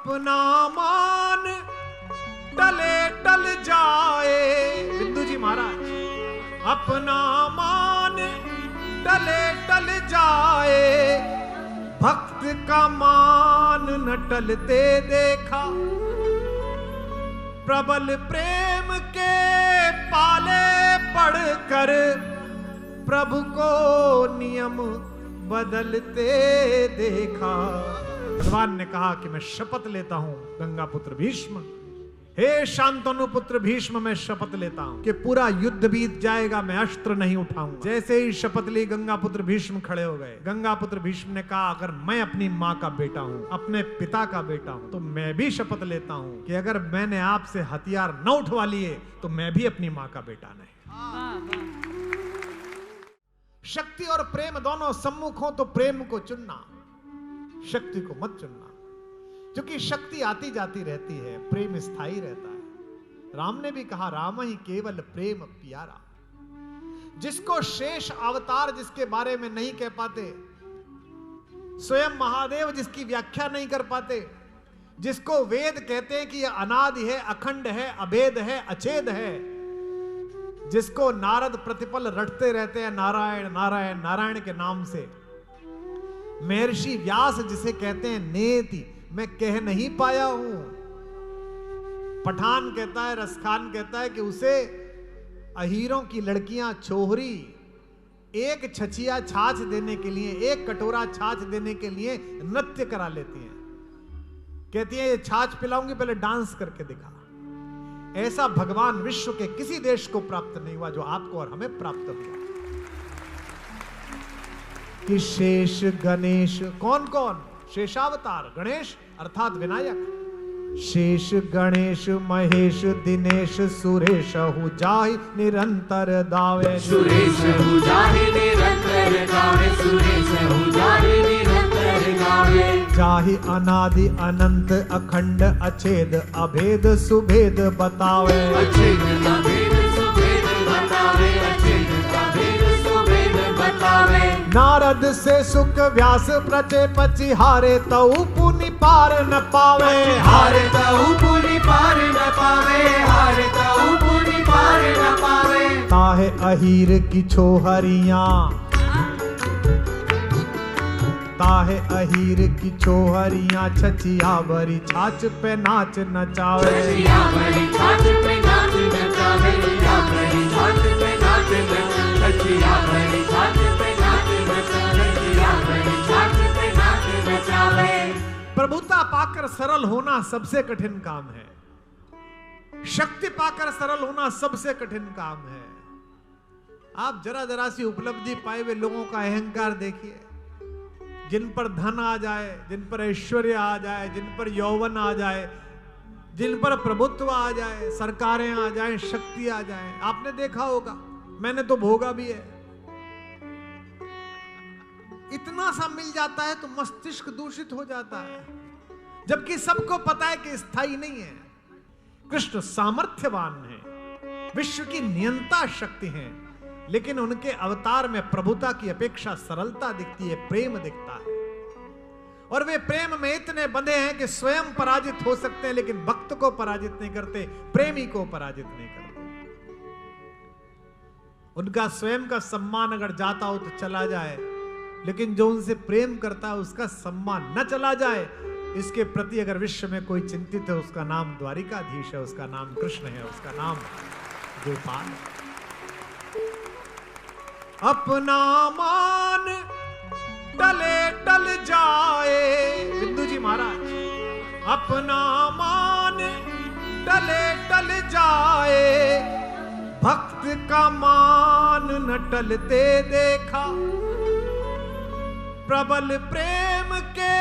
अपना मान टले टल जाए। बिंदु जी महाराज, अपना मान टले टल जाए, भक्त का मान न टलते देखा। प्रबल प्रेम के पाले पड़कर प्रभु को नियम बदलते देखा। भगवान ने कहा कि मैं शपथ लेता हूं गंगा पुत्र भीष्म, हे शांतनु पुत्र भीष्म, मैं शपथ लेता हूं कि पूरा युद्ध बीत जाएगा, मैं अस्त्र नहीं उठाऊंगा। जैसे ही शपथ ली गंगा पुत्र भीष्म खड़े हो गए। गंगा पुत्र भीष्म ने कहा अगर मैं अपनी माँ का बेटा हूं, अपने पिता का बेटा हूं, तो मैं भी शपथ लेता हूं कि अगर मैंने आपसे हथियार न उठवा लिए तो मैं भी अपनी माँ का बेटा नहीं। शक्ति और प्रेम दोनों सम्मुख हो तो प्रेम को चुनना, शक्ति को मत चुनना, क्योंकि शक्ति आती जाती रहती है, प्रेम स्थायी रहता है। राम ने भी कहा राम ही केवल प्रेम प्यारा। जिसको शेष अवतार जिसके बारे में नहीं कह पाते, स्वयं महादेव जिसकी व्याख्या नहीं कर पाते, जिसको वेद कहते हैं कि यह अनादि है, अखंड है, अभेद है, अछेद है, जिसको नारद प्रतिपल रटते रहते हैं नारायण नारायण नारायण के नाम से, महर्षि व्यास जिसे कहते हैं नेति, मैं कह नहीं पाया हूं। पठान कहता है, रसखान कहता है कि उसे अहीरों की लड़कियां छोहरी एक छछिया छाछ देने के लिए, एक कटोरा छाछ देने के लिए नृत्य करा लेती हैं। कहती है ये छाछ पिलाऊंगी, पहले डांस करके दिखा। ऐसा भगवान विश्व के किसी देश को प्राप्त नहीं हुआ जो आपको और हमें प्राप्त हुआ। कि शेष गणेश, कौन कौन? शेषावतार, गणेश अर्थात विनायक। शेष गणेश महेश दिनेश सुरेश हु जाहि निरंतर दावे। सुरेश हु जाहि निरंतर दावे, सुरेश हु जाहि निरंतर दावे। जाहि अनादि अनंत अखंड अछेद अभेद सुभेद बतावे। अछेद अभेद सुभेद बतावे, अछेद अभेद सुभेद बतावे। नारद से सुख व्यास प्रचे पची हारे तऊ पुनि पार न पावे। हारे तऊ पुनि पार न पावे, हारे तऊ पुनि पार न पावे। ताहे अहीर की छोहरियां, ताहे अहीर की छोहरियां छचिया बरी छाछ पे नाच नचावे। छचिया बरी छाछ पे नाच नचावे, छचिया बरी छाछ पे नाच नचावे, छचिया बरी छाछ पे नाच नचावे, छचिया बरी छाछ पे नाच नचावे। प्रभुता पाकर सरल होना सबसे कठिन काम है। शक्ति पाकर सरल होना सबसे कठिन काम है। आप जरा जरा सी उपलब्धि पाए हुए लोगों का अहंकार देखिए। जिन पर धन आ जाए, जिन पर ऐश्वर्य आ जाए, जिन पर यौवन आ जाए, जिन पर प्रभुत्व आ जाए, सरकारें आ जाए, शक्ति आ जाए, आपने देखा होगा, मैंने तो भोगा भी है। इतना सा मिल जाता है तो मस्तिष्क दूषित हो जाता है, जबकि सबको पता है कि स्थायी नहीं है। कृष्ण सामर्थ्यवान है, विश्व की नियंता शक्ति है, लेकिन उनके अवतार में प्रभुता की अपेक्षा सरलता दिखती है, प्रेम दिखता है। और वे प्रेम में इतने बंधे हैं कि स्वयं पराजित हो सकते हैं, लेकिन भक्त को पराजित नहीं करते, प्रेमी को पराजित नहीं करते। उनका स्वयं का सम्मान अगर जाता हो तो चला जाए, लेकिन जो उनसे प्रेम करता है उसका सम्मान न चला जाए, इसके प्रति अगर विश्व में कोई चिंतित है, उसका नाम द्वारिकाधीश है, उसका नाम कृष्ण है, उसका नाम गोपाल है। अपना मान टले टल जाए। बिंदु जी महाराज, अपना मान टले टल जाए, भक्त का मान न टलते देखा। प्रबल प्रेम के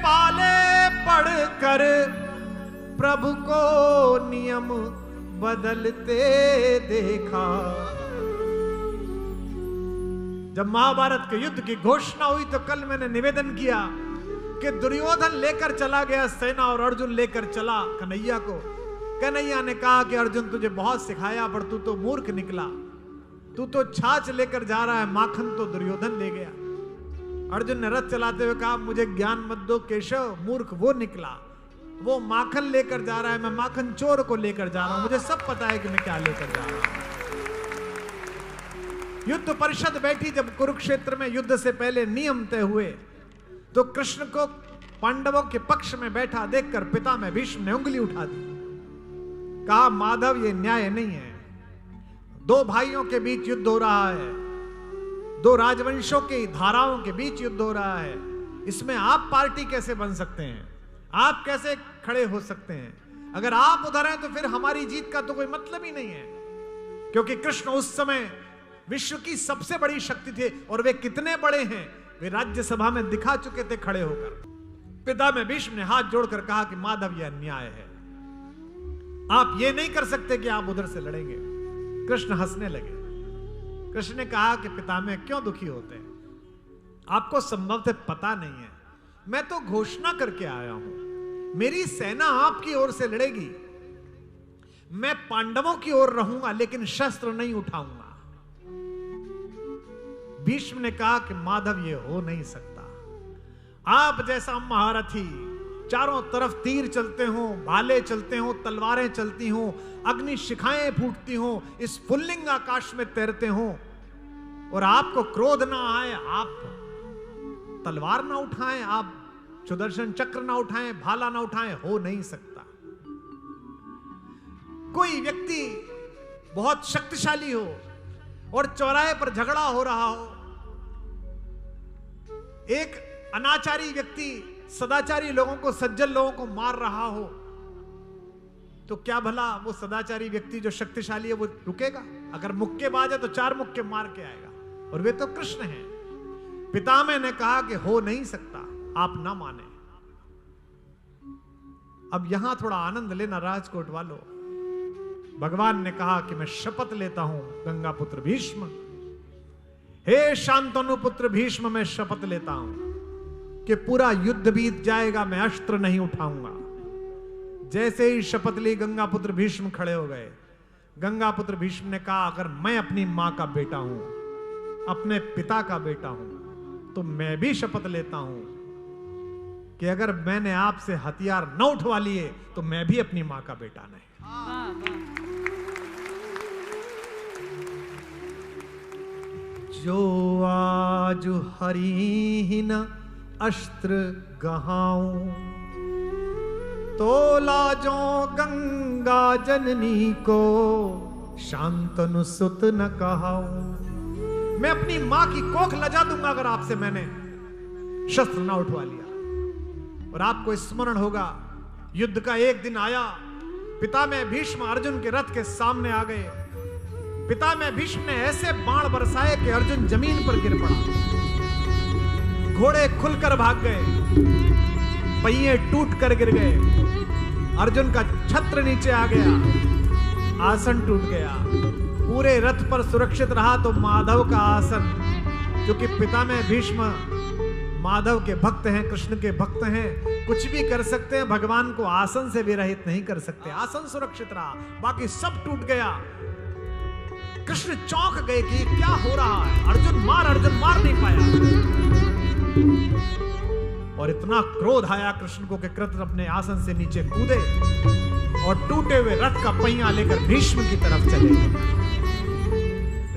पाले पड़कर प्रभु को नियम बदलते देखा। जब महाभारत के युद्ध की घोषणा हुई तो कल मैंने निवेदन किया कि दुर्योधन लेकर चला गया सेना और अर्जुन लेकर चला कन्हैया को। कन्हैया ने कहा कि अर्जुन तुझे बहुत सिखाया, पर तू तो मूर्ख निकला, तू तो छाछ लेकर जा रहा है, माखन तो दुर्योधन ले गया। अर्जुन ने रथ चलाते हुए कहा मुझे ज्ञान मत दो केशव, मूर्ख वो निकला वो माखन लेकर जा रहा है, मैं माखन चोर को लेकर जा रहा हूं, मुझे सब पता है कि मैं क्या लेकर जा रहा हूं। युद्ध परिषद बैठी जब कुरुक्षेत्र में, युद्ध से पहले नियम तय हुए, तो कृष्ण को पांडवों के पक्ष में बैठा देखकर पिता में भीष्म ने उंगली उठा दी, कहा माधव ये न्याय नहीं है। दो भाइयों के बीच युद्ध हो रहा है, दो राजवंशों की धाराओं के बीच युद्ध हो रहा है, इसमें आप पार्टी कैसे बन सकते हैं, आप कैसे खड़े हो सकते हैं? अगर आप उधर हैं तो फिर हमारी जीत का तो कोई मतलब ही नहीं है, क्योंकि कृष्ण उस समय विश्व की सबसे बड़ी शक्ति थे, और वे कितने बड़े हैं वे राज्यसभा में दिखा चुके थे खड़े होकर। पिता में भीष्म ने हाथ जोड़कर कहा कि माधव यह अन्याय है, आप ये नहीं कर सकते कि आप उधर से लड़ेंगे। कृष्ण हंसने लगे। कृष्ण ने कहा कि पितामह क्यों दुखी होते हैं, आपको संभवतः पता नहीं है, मैं तो घोषणा करके आया हूं, मेरी सेना आपकी ओर से लड़ेगी, मैं पांडवों की ओर रहूंगा लेकिन शस्त्र नहीं उठाऊंगा। भीष्म ने कहा कि माधव ये हो नहीं सकता, आप जैसा महारथी, चारों तरफ तीर चलते हो, भाले चलते हो, तलवारें चलती हो, अग्नि शिखाएं फूटती हो, इस फुल्लिंग आकाश में तैरते हो, और आपको क्रोध ना आए, आप तलवार ना उठाएं, आप सुदर्शन चक्र ना उठाएं, भाला ना उठाएं, हो नहीं सकता। कोई व्यक्ति बहुत शक्तिशाली हो और चौराहे पर झगड़ा हो रहा हो, एक अनाचारी व्यक्ति सदाचारी लोगों को, सज्जन लोगों को मार रहा हो, तो क्या भला वो सदाचारी व्यक्ति जो शक्तिशाली है वो रुकेगा? अगर मुक्केबाज है तो 4 मुक्के मार के आएगा, और वे तो कृष्ण हैं। पितामह ने कहा कि हो नहीं सकता, आप ना माने। अब यहां थोड़ा आनंद लेना राजकोट वालों। भगवान ने कहा कि मैं शपथ लेता हूं गंगा पुत्र भीष्म, हे शांतनु पुत्र भीष्म, मैं शपथ लेता हूं कि पूरा युद्ध बीत जाएगा, मैं अस्त्र नहीं उठाऊंगा। जैसे ही शपथ ली गंगा पुत्र भीष्म खड़े हो गए। गंगा पुत्र भीष्म ने कहा अगर मैं अपनी मां का बेटा हूं, अपने पिता का बेटा हूं, तो मैं भी शपथ लेता हूं कि अगर मैंने आपसे हथियार न उठवा लिए तो मैं भी अपनी मां का बेटा नहीं। जो आज हरि न अस्त्र गहाऊं, तो लाजो गंगा जननी को शांतनु सुत न कहाऊं। मैं अपनी मां की कोख लजा दूंगा अगर आपसे मैंने शस्त्र ना उठवा लिया। और आपको स्मरण होगा, युद्ध का एक दिन आया, पिता में भीष्म अर्जुन के रथ के सामने आ गए। पिता में भीष्म ने ऐसे बाण बरसाए कि अर्जुन जमीन पर गिर पड़ा, घोड़े खुलकर भाग गए, पहिए टूट कर गिर गए, अर्जुन का छत्र नीचे आ गया, आसन टूट गया, पूरे रथ पर सुरक्षित रहा तो माधव का आसन, जो कि पिता में भीष्म माधव के भक्त हैं, कृष्ण के भक्त हैं, कुछ भी कर सकते हैं, भगवान को आसन से विरहित नहीं कर सकते। आसन सुरक्षित रहा, बाकी सब टूट गया। कृष्ण चौंक गए कि क्या हो रहा है, अर्जुन मार नहीं पाया। और इतना क्रोध आया कृष्ण को कि कृष्ण अपने आसन से नीचे कूदे और टूटे हुए रथ का पहिया लेकर भीष्म की तरफ चले।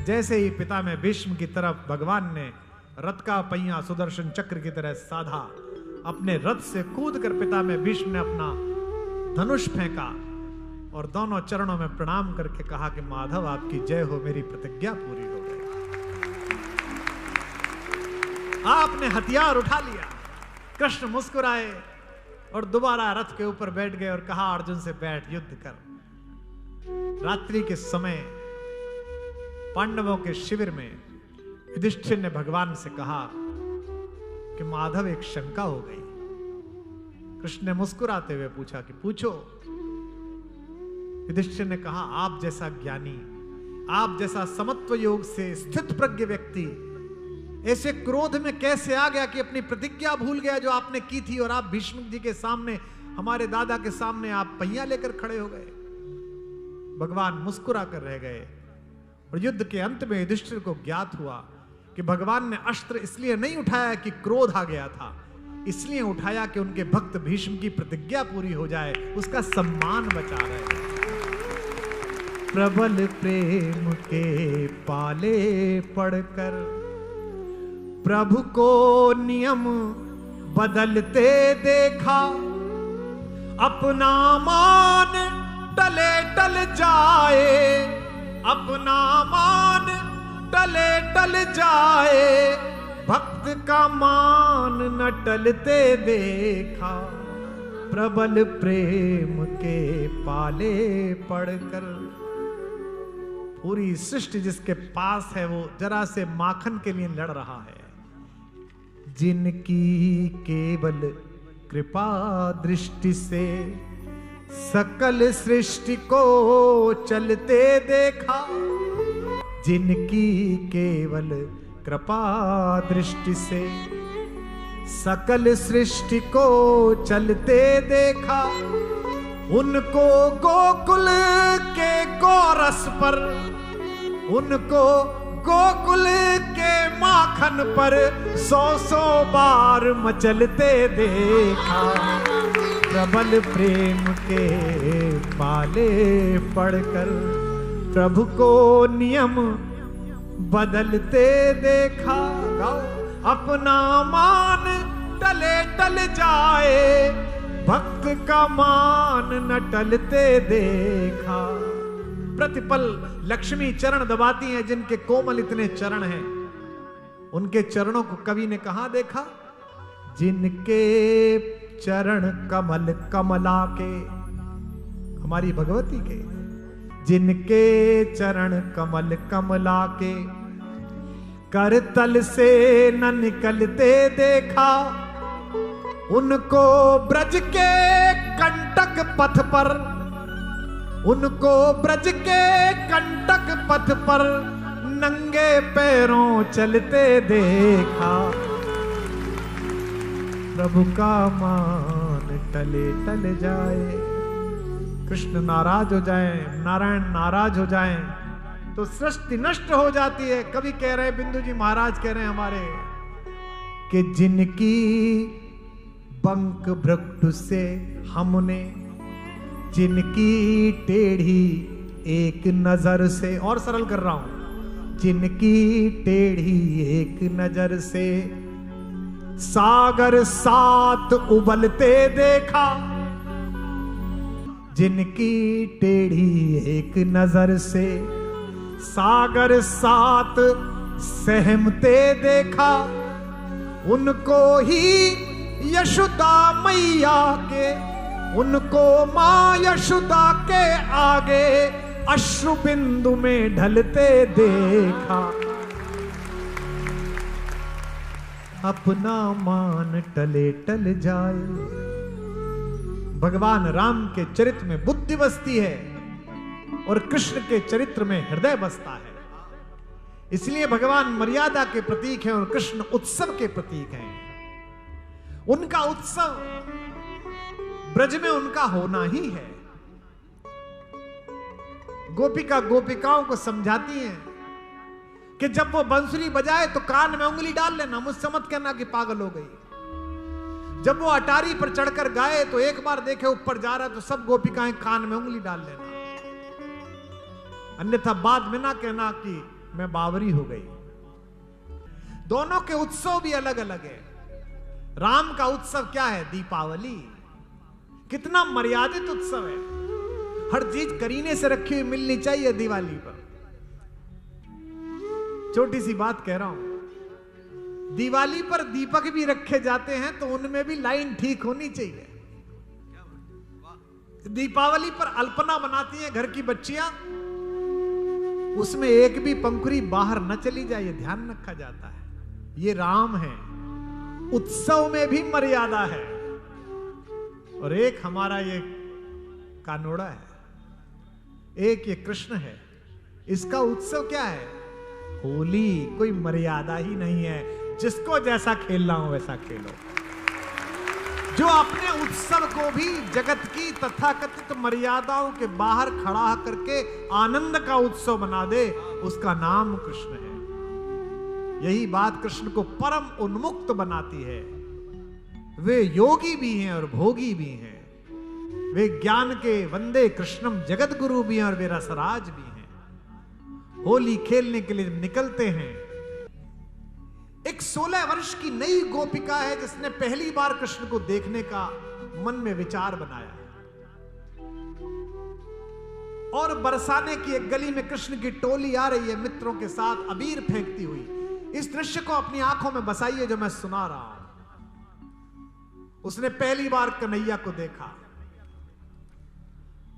जैसे ही पिता में भीष्म की तरफ भगवान ने रथ का पहिया सुदर्शन चक्र की तरह साधा, अपने रथ से कूदकर पिता में भीष्म ने अपना धनुष फेंका और दोनों चरणों में प्रणाम करके कहा कि माधव आपकी जय हो, मेरी प्रतिज्ञा पूरी हो गई। आपने हथियार उठा लिया। कृष्ण मुस्कुराए और दोबारा रथ के ऊपर बैठ गए और कहा अर्जुन से बैठ, युद्ध कर। रात्रि के समय पांडवों के शिविर में युधिष्ठिर ने भगवान से कहा कि माधव एक शंका हो गई। कृष्ण ने मुस्कुराते हुए पूछा कि पूछो। युधिष्ठिर ने कहा आप जैसा ज्ञानी, आप जैसा समत्व योग से स्थित प्रज्ञ व्यक्ति ऐसे क्रोध में कैसे आ गया कि अपनी प्रतिज्ञा भूल गया जो आपने की थी, और आप भीष्म जी के सामने, हमारे दादा के सामने आप पहिया लेकर खड़े हो गए। भगवान मुस्कुरा कर रह गए। और युद्ध के अंत में युधिष्ठिर को ज्ञात हुआ कि भगवान ने अस्त्र इसलिए नहीं उठाया कि क्रोध आ गया था, इसलिए उठाया कि उनके भक्त भीष्म की प्रतिज्ञा पूरी हो जाए, उसका सम्मान बचा रहे। प्रबल प्रेम के पाले पड़कर प्रभु को नियम बदलते देखा, अपना मान टले टल जाए, अपना मान टले टल जाए, भक्त का मान न टलते देखा, प्रबल प्रेम के पाले पड़कर। पूरी सृष्टि जिसके पास है वो जरा से माखन के लिए लड़ रहा है। जिनकी केवल कृपा दृष्टि से सकल सृष्टि को चलते देखा, जिनकी केवल कृपा दृष्टि से सकल सृष्टि को चलते देखा, उनको गोकुल के गोरस पर, उनको गोकुल के माखन पर 100 बार मचलते देखा, प्रबल प्रेम के पाले पड़कर प्रभु को नियम बदलते देखा। अपना मान टले टल जाए, भक्त का मान न टलते देखा। प्रतिपल लक्ष्मी चरण दबाती हैं, जिनके कोमल इतने चरण हैं, उनके चरणों को कवि ने कहां देखा? जिनके चरण कमल कमला के, हमारी भगवती के, जिनके चरण कमल कमला के कर तल से न निकलते देखा, उनको ब्रज के कंटक पथ पर, उनको ब्रज के कंटक पथ पर नंगे पैरों चलते देखा, प्रभु का मान टले टल जाए। कृष्ण नाराज हो जाए, नारायण नाराज हो जाए तो सृष्टि नष्ट हो जाती है। कभी कह रहे बिंदु जी महाराज कह रहे हैं हमारे कि जिनकी बंक भृगु से हमने, जिनकी टेढ़ी एक नजर से, और सरल कर रहा हूं, जिनकी टेढ़ी एक नजर से सागर सात उबलते देखा, जिनकी टेढ़ी एक नजर से सागर सात सहमते देखा, उनको ही यशोदा मैया के, उनको मां यशोदा के आगे अश्रु बिंदु में ढलते देखा, अपना मान टले टल जाए। भगवान राम के चरित्र में बुद्धि बसती है और कृष्ण के चरित्र में हृदय बसता है। इसलिए भगवान मर्यादा के प्रतीक हैं और कृष्ण उत्सव के प्रतीक हैं। उनका उत्सव ब्रज में उनका होना ही है। गोपिका गोपिकाओं को समझाती हैं कि जब वो बंसुरी बजाए तो कान में उंगली डाल लेना, मुझसे मत कहना कि पागल हो गई। जब वो अटारी पर चढ़कर गाए तो एक बार देखे ऊपर जा रहा है तो सब गोपिकाएं कान में उंगली डाल लेना, अन्यथा बाद में ना कहना कि मैं बावरी हो गई। दोनों के उत्सव भी अलग अलग है। राम का उत्सव क्या है? दीपावली। कितना मर्यादित उत्सव है, हर चीज करीने से रखी हुई मिलनी चाहिए दिवाली पर। छोटी सी बात कह रहा हूं, दिवाली पर दीपक भी रखे जाते हैं तो उनमें भी लाइन ठीक होनी चाहिए। दीपावली पर अल्पना बनाती हैं घर की बच्चियां, उसमें एक भी पंखुड़ी बाहर न चली जाए, ये ध्यान रखा जाता है। ये राम है, उत्सव में भी मर्यादा है। और एक हमारा ये कानोड़ा है, एक ये कृष्ण है, इसका उत्सव क्या है? होली। कोई मर्यादा ही नहीं है, जिसको जैसा खेलना हो वैसा खेलो। जो अपने उत्सव को भी जगत की तथाकथित मर्यादाओं के बाहर खड़ा करके आनंद का उत्सव बना दे, उसका नाम कृष्ण है। यही बात कृष्ण को परम उन्मुक्त बनाती है। वे योगी भी हैं और भोगी भी हैं। वे ज्ञान के वंदे कृष्णम जगत गुरु भी हैं और वे रसराज भी हैं। होली खेलने के लिए निकलते हैं। एक 16 वर्ष की नई गोपिका है जिसने पहली बार कृष्ण को देखने का मन में विचार बनाया और बरसाने की एक गली में कृष्ण की टोली आ रही है मित्रों के साथ अबीर फेंकती हुई। इस दृश्य को अपनी आंखों में बसाइए जो मैं सुना रहा हूं। उसने पहली बार कन्हैया को देखा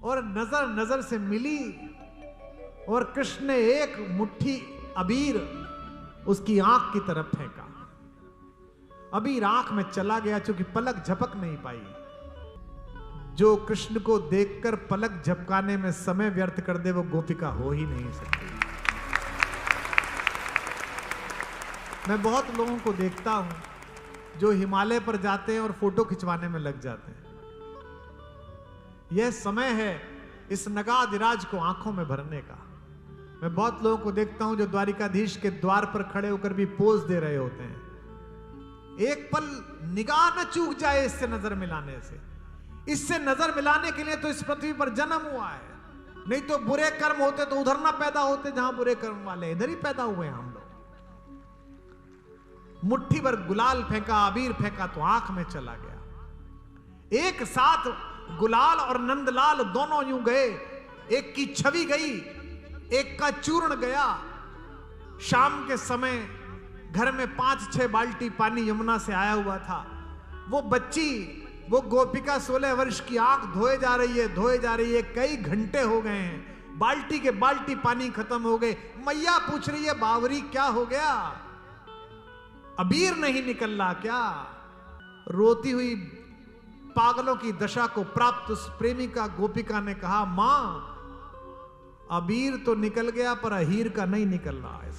और नजर नजर से मिली और कृष्ण ने एक मुट्ठी अबीर उसकी आंख की तरफ फेंका। अबीर आंख में चला गया, चूंकि पलक झपक नहीं पाई। जो कृष्ण को देखकर पलक झपकाने में समय व्यर्थ कर दे वो गोपिका हो ही नहीं सकती। मैं बहुत लोगों को देखता हूं जो हिमालय पर जाते हैं और फोटो खिंचवाने में लग जाते हैं। यह समय है इस नगाधिराज को आंखों में भरने का। मैं बहुत लोगों को देखता हूं जो द्वारिकाधीश के द्वार पर खड़े होकर भी पोज दे रहे होते हैं। एक पल निगाह न चूक जाए इससे नजर मिलाने से। इससे नजर मिलाने के लिए तो इस पृथ्वी पर जन्म हुआ है, नहीं तो बुरे कर्म होते तो उधर ना पैदा होते जहां बुरे कर्म वाले, इधर ही पैदा हुए हैं हम लोग। मुट्ठी भर गुलाल फेंका, अबीर फेंका तो आंख में चला गया। एक साथ गुलाल और नंदलाल दोनों यूं गए। एक की छवि गई, एक का चूर्ण गया। शाम के समय घर में 5-6 बाल्टी पानी यमुना से आया हुआ था। वो बच्ची, वो गोपिका 16 वर्ष की आंख धोए जा रही है। कई घंटे हो गए हैं, बाल्टी के बाल्टी पानी खत्म हो गए। मैया पूछ रही है, बावरी क्या हो गया, अबीर नहीं निकल रहा क्या? रोती हुई पागलों की दशा को प्राप्त उस प्रेमिका गोपिका ने कहा, मां अबीर तो निकल गया पर अहीर का नहीं निकल रहा है।